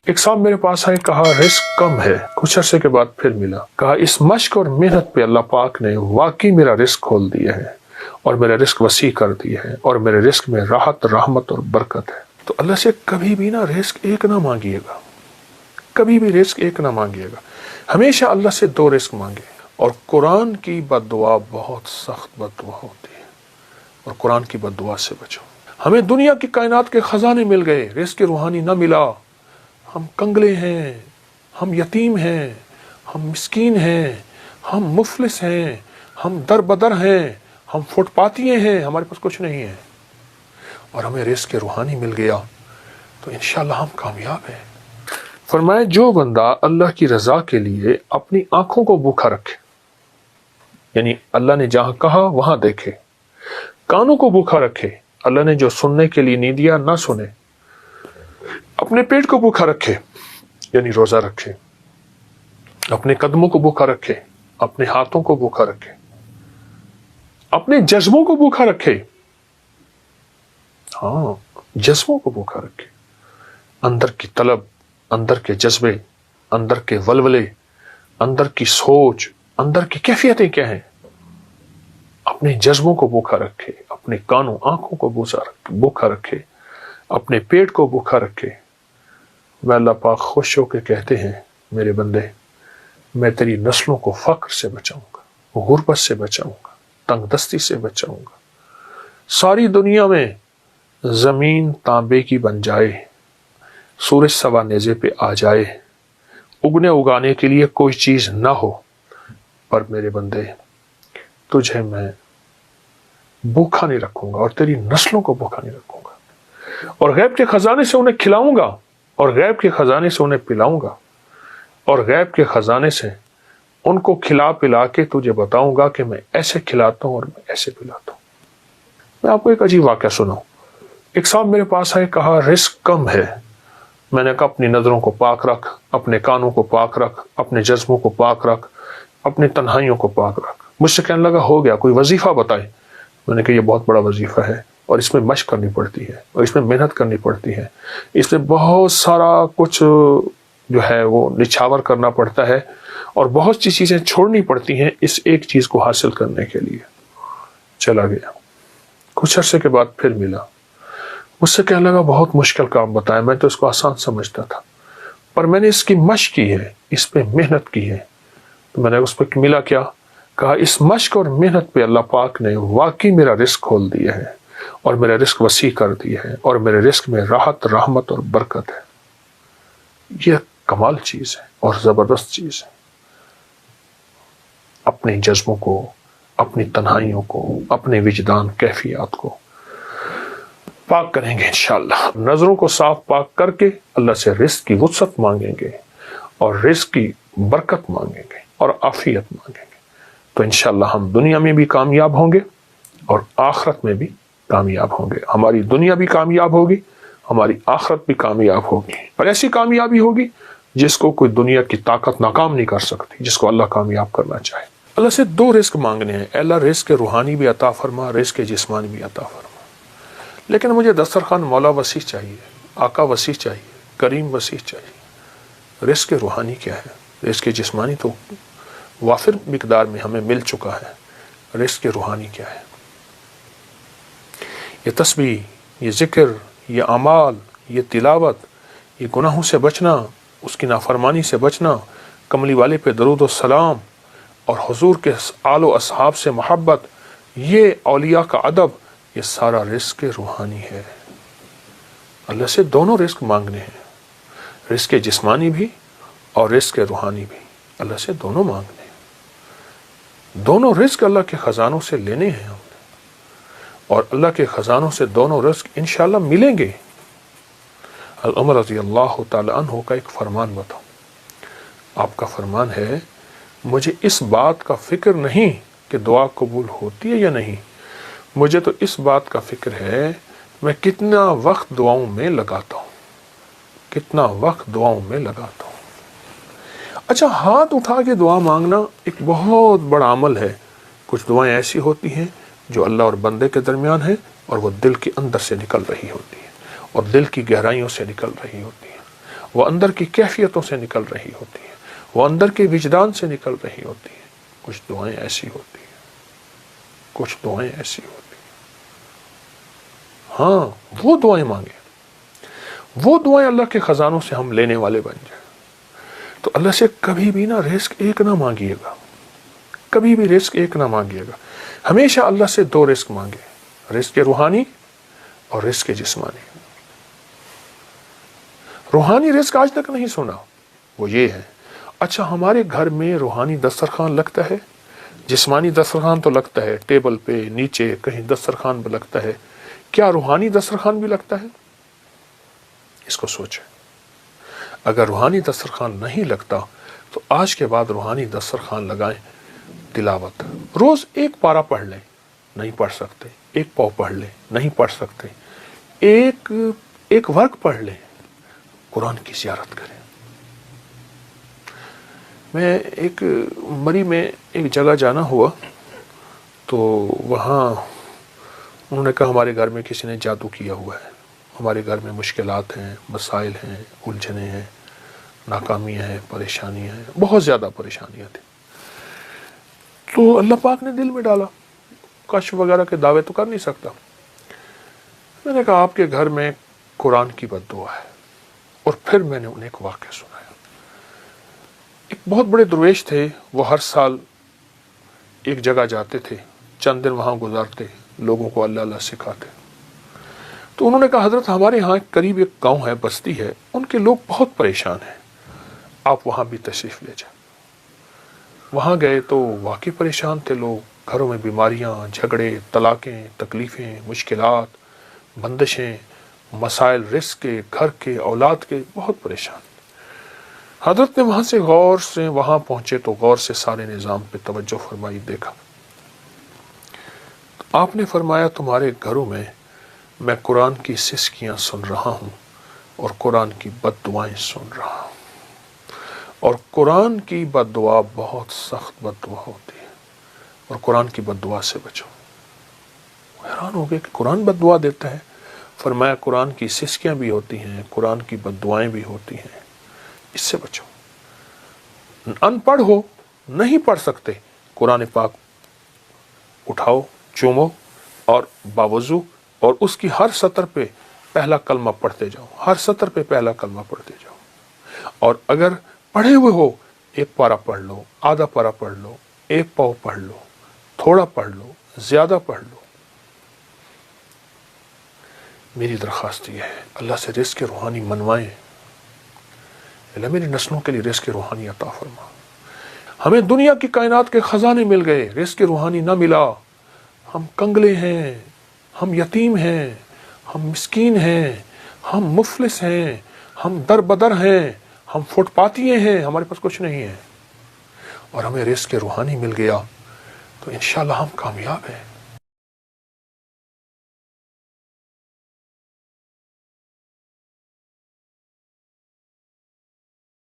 ایک صاحب میرے پاس آئے، کہا رزق کم ہے، کچھ عرصے کے بعد پھر ملا، کہا اس مشق اور محنت پہ اللہ پاک نے واقعی میرا رزق کھول دیا ہے اور میرا رزق وسیع کر دیا ہے اور میرے رزق میں راحت، رحمت اور برکت ہے۔ تو اللہ سے کبھی بھی نا رزق ایک نہ مانگیے گا، کبھی بھی رزق ایک نہ مانگیے گا، ہمیشہ اللہ سے دو رزق مانگے۔ اور قرآن کی بد دعا بہت سخت بد دعا ہوتی ہے، اور قرآن کی بد دعا سے بچو۔ ہمیں دنیا کی کائنات کے خزانے مل گئے، رزق روحانی نہ ملا، ہم کنگلے ہیں، ہم یتیم ہیں، ہم مسکین ہیں، ہم مفلس ہیں، ہم در بدر ہیں، ہم فٹ پاتیے ہیں، ہمارے پاس کچھ نہیں ہے، اور ہمیں رزق روحانی مل گیا تو انشاءاللہ ہم کامیاب ہیں۔ فرمائے جو بندہ اللہ کی رضا کے لیے اپنی آنکھوں کو بھوکا رکھے، یعنی اللہ نے جہاں کہا وہاں دیکھے، کانوں کو بھوکا رکھے، اللہ نے جو سننے کے لیے نہیں دیا نہ سنے، اپنے پیٹ کو بھوکا رکھے یعنی روزہ رکھے، اپنے قدموں کو بھوکا رکھے، اپنے ہاتھوں کو بھوکا رکھے، اپنے جذبوں کو بھوکا رکھے، ہاں جذبوں کو بھوکا رکھے، اندر کی طلب، اندر کے جذبے، اندر کے ولولے، اندر کی سوچ، اندر کی کیفیتیں کیا ہیں، اپنے جذبوں کو بھوکا رکھے، اپنے کانوں آنکھوں کو بھوکا رکھے، اپنے پیٹ کو بھوکا رکھے۔ میں اللہ پاک خوش ہو کے کہتے ہیں میرے بندے، میں تیری نسلوں کو فقر سے بچاؤں گا، غربت سے بچاؤں گا، تنگ دستی سے بچاؤں گا۔ ساری دنیا میں زمین تانبے کی بن جائے، سورج سوا نیزے پہ آ جائے، اگنے اگانے کے لیے کوئی چیز نہ ہو، پر میرے بندے تجھے میں بھوکا نہیں رکھوں گا اور تیری نسلوں کو بھوکا نہیں رکھوں گا، اور غیب کے خزانے سے انہیں کھلاؤں گا، اور غیب کے خزانے سے انہیں پلاؤں گا، اور غیب کے خزانے سے ان کو کھلا پلا کے تجھے بتاؤں گا کہ میں ایسے کھلاتا ہوں اور میں ایسے پلاتا ہوں۔ میں آپ کو ایک عجیب واقعہ سناؤں۔ ایک صاحب میرے پاس آئے، کہا رزق کم ہے، میں نے کہا اپنی نظروں کو پاک رکھ، اپنے کانوں کو پاک رکھ، اپنے جذبوں کو پاک رکھ، اپنی تنہائیوں کو پاک رکھ۔ مجھ سے کہنے لگا ہو گیا، کوئی وظیفہ بتائے۔ میں نے کہا یہ بہت بڑا وظیفہ ہے، اور اس میں مشق کرنی پڑتی ہے، اور اس میں محنت کرنی پڑتی ہے، اس میں بہت سارا کچھ جو ہے وہ نچھاور کرنا پڑتا ہے، اور بہت سی چیزیں چھوڑنی پڑتی ہیں اس ایک چیز کو حاصل کرنے کے لیے۔ چلا گیا، کچھ عرصے کے بعد پھر ملا، مجھ سے کہنے لگا بہت مشکل کام بتایا، میں تو اس کو آسان سمجھتا تھا، پر میں نے اس کی مشق کی ہے، اس پہ محنت کی ہے۔ تو میں نے اس پہ ملا کیا؟ کہا اس مشق اور محنت پہ اللہ پاک نے واقعی میرا رزق کھول دیا ہے اور میرا رزق وسیع کر دیا ہے اور میرے رزق میں راحت، رحمت اور برکت ہے۔ یہ کمال چیز ہے اور زبردست چیز ہے۔ اپنے جذبوں کو، اپنی تنہائیوں کو، اپنے وجدان کیفیات کو پاک کریں گے انشاءاللہ، نظروں کو صاف پاک کر کے اللہ سے رزق کی وسعت مانگیں گے اور رزق کی برکت مانگیں گے اور عافیت مانگیں گے، تو انشاءاللہ ہم دنیا میں بھی کامیاب ہوں گے اور آخرت میں بھی کامیاب ہوں گے۔ ہماری دنیا بھی کامیاب ہوگی، ہماری آخرت بھی کامیاب ہوگی، اور ایسی کامیابی ہوگی جس کو کوئی دنیا کی طاقت ناکام نہیں کر سکتی، جس کو اللہ کامیاب کرنا چاہے۔ اللہ سے دو رزق مانگنے ہیں، اے اللہ رزق روحانی بھی عطا فرما، رزق جسمانی بھی عطا فرما۔ لیکن مجھے دسترخوان مولا وسیع چاہیے، آقا وسیع چاہیے، کریم وسیع چاہیے۔ رزق روحانی کیا ہے؟ رزق جسمانی تو وافر مقدار میں ہمیں مل چکا ہے، رزق روحانی کیا ہے؟ یہ تسبیح، یہ ذکر، یہ اعمال، یہ تلاوت، یہ گناہوں سے بچنا، اس کی نافرمانی سے بچنا، کملی والے پہ درود و سلام، اور حضور کے آل و اصحاب سے محبت، یہ اولیاء کا ادب، یہ سارا رزق روحانی ہے۔ اللہ سے دونوں رزق مانگنے ہیں، رزق جسمانی بھی اور رزق روحانی بھی، اللہ سے دونوں مانگنے ہیں۔ دونوں رزق اللہ کے خزانوں سے لینے ہیں ہم نے، اور اللہ کے خزانوں سے دونوں رزق انشاءاللہ ملیں گے۔ عمر رضی اللہ تعالی عنہ کا ایک فرمان بتاؤں۔ آپ کا فرمان ہے، مجھے اس بات کا فکر نہیں کہ دعا قبول ہوتی ہے یا نہیں، مجھے تو اس بات کا فکر ہے میں کتنا وقت دعاؤں میں لگاتا ہوں، کتنا وقت دعاؤں میں لگاتا ہوں۔ اچھا، ہاتھ اٹھا کے دعا مانگنا ایک بہت بڑا عمل ہے۔ کچھ دعائیں ایسی ہوتی ہیں جو اللہ اور بندے کے درمیان ہیں، اور وہ دل کے اندر سے نکل رہی ہوتی ہیں، اور دل کی گہرائیوں سے نکل رہی ہوتی ہیں، وہ اندر کی کیفیتوں سے نکل رہی ہوتی ہیں، وہ اندر کے وجدان سے نکل رہی ہوتی ہیں۔ کچھ دعائیں ایسی ہوتی ہیں، کچھ دعائیں ایسی ہوتی ہیں، ہاں وہ دعائیں مانگیں، وہ دعائیں اللہ کے خزانوں سے ہم لینے والے بن جائیں۔ تو اللہ سے کبھی بھی نہ رزق ایک نہ مانگیے گا، کبھی بھی رزق ایک نہ مانگیے گا، ہمیشہ اللہ سے دو رزق مانگے، رزق روحانی اور رزق جسمانی۔ روحانی رزق آج تک نہیں سنا، وہ یہ ہے، اچھا ہمارے گھر میں روحانی دسترخوان لگتا ہے، جسمانی دسترخوان تو لگتا ہے، ٹیبل پہ نیچے کہیں دسترخوان پہ لگتا ہے، کیا روحانی دسترخوان بھی لگتا ہے؟ اس کو سوچیں۔ اگر روحانی دسترخوان نہیں لگتا تو آج کے بعد روحانی دسترخوان لگائیں، تلاوت روز ایک پارہ پڑھ لیں، نہیں پڑھ سکتے ایک پاؤ پڑھ لیں، نہیں پڑھ سکتے ایک ورق پڑھ لیں، قرآن کی زیارت کریں۔ میں ایک مری میں ایک جگہ جانا ہوا تو وہاں انہوں نے کہا ہمارے گھر میں کسی نے جادو کیا ہوا ہے، ہمارے گھر میں مشکلات ہیں، مسائل ہیں، الجھنیں ہیں، ناکامیاں ہیں، پریشانیاں ہیں، بہت زیادہ پریشانیاں تھیں۔ تو اللہ پاک نے دل میں ڈالا، کشف وغیرہ کے دعوے تو کر نہیں سکتا، میں نے کہا آپ کے گھر میں قرآن کی بد دعا ہے۔ اور پھر میں نے انہیں ایک واقعہ سنایا۔ ایک بہت بڑے درویش تھے، وہ ہر سال ایک جگہ جاتے تھے، چند دن وہاں گزارتے، لوگوں کو اللہ اللہ سکھاتے۔ تو انہوں نے کہا حضرت ہمارے ہاں قریب ایک گاؤں ہے، بستی ہے، ان کے لوگ بہت پریشان ہیں، آپ وہاں بھی تشریف لے جائیں۔ وہاں گئے تو واقعی پریشان تھے لوگ، گھروں میں بیماریاں، جھگڑے، طلاقیں، تکلیفیں، مشکلات، بندشیں، مسائل رزق کے، گھر کے، اولاد کے، بہت پریشان۔ حضرت نے وہاں سے وہاں پہنچے تو غور سے سارے نظام پہ توجہ فرمائی، دیکھا۔ آپ نے فرمایا تمہارے گھروں میں قرآن کی سسکیاں سن رہا ہوں اور قرآن کی بد دعائیں سن رہا ہوں، اور قرآن کی بد دعا بہت سخت بد دعا ہوتی ہے، اور قرآن کی بد دعا سے بچو۔ حیران ہو گئے کہ قرآن بد دعا دیتا ہے؟ فرمایا قرآن کی سسکیاں بھی ہوتی ہیں، قرآن کی بد دعائیں بھی ہوتی ہیں، اس سے بچو۔ ان پڑھ ہو، نہیں پڑھ سکتے، قرآن پاک اٹھاؤ، چومو اور باوضو، اور اس کی ہر سطر پہ پہلا کلمہ پڑھتے جاؤ، ہر سطر پہ پہلا کلمہ پڑھتے جاؤ۔ اور اگر پڑھے ہوئے ہو، ایک پارہ پڑھ لو، آدھا پارہ پڑھ لو، ایک پاؤ پڑھ لو، تھوڑا پڑھ لو، زیادہ پڑھ لو۔ میری درخواست یہ ہے، اللہ سے رزق روحانی منوائیں، اللہ میری نسلوں کے لیے رزق روحانی عطا فرما۔ ہمیں دنیا کی کائنات کے خزانے مل گئے، رزق روحانی نہ ملا، ہم کنگلے ہیں، ہم یتیم ہیں، ہم مسکین ہیں، ہم مفلس ہیں، ہم در بدر ہیں، ہم فٹ پاتیے ہیں، ہمارے پاس کچھ نہیں ہے، اور ہمیں رزق روحانی مل گیا تو انشاءاللہ ہم کامیاب ہیں۔